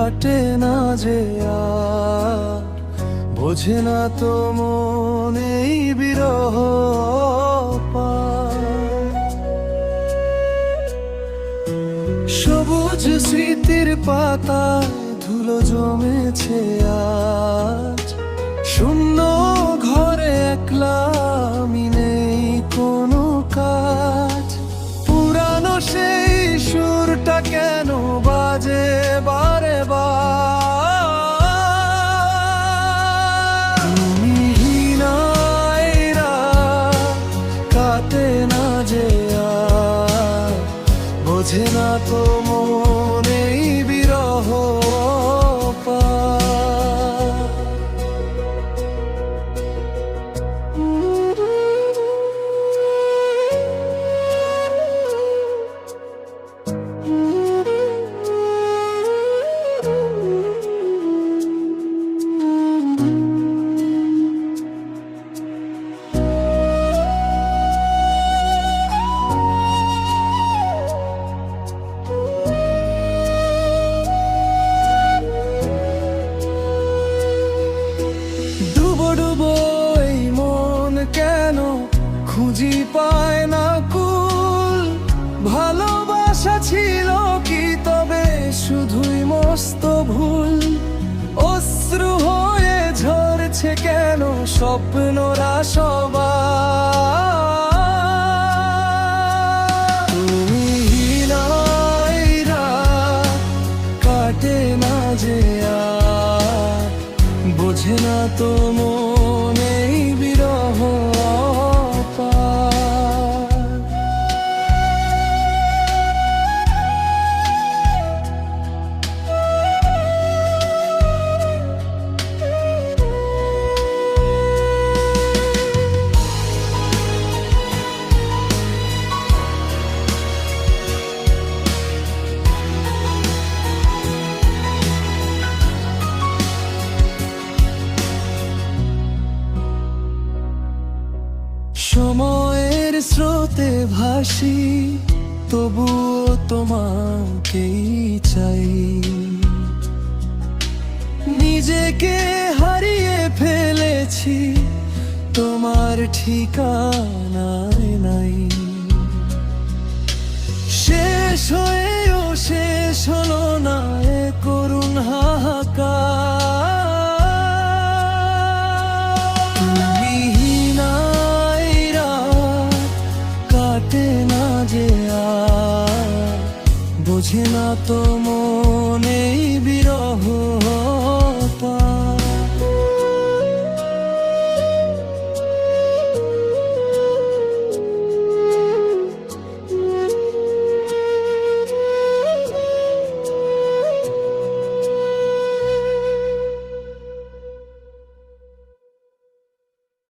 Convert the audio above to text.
কাটে না যে আর, বোঝে না তো মন এই বিরহ পায়। সবুজ স্মৃতির পাতায় ধুলো জমেছে আজ, শূন্য ঘরে একলা আমি, নেই কোনো কাজ। পুরানো সেই সুরটা কেন বাজে বারে বার? তুমি নাই রাত কাটে না যে আর, বোঝে না তো মন এই বিরহ পায়। ডুবো ডুবো এই মন কেন খুঁজি পায় না কুল? ভালোবাসা ছিল কি তবে শুধুই মস্ত ভুল? অশ্রু হয়ে ঝরছে কেন স্বপ্নরা সবার? তুমি নাই রাত কাটে না যে আর, বোঝে না তো মন এই বিরহ পায়। সময়ের স্রোতে ভাসি, তবুও তোমাকেই চাই। নিজেকে হারিয়ে ফেলেছি, তোমার ঠিকানায় নাই। শেষ হয়েও শেষ হলো না এ করুণ হাহাকার। তুমি নাই রাত কাটে না যে আর, বোঝে না তো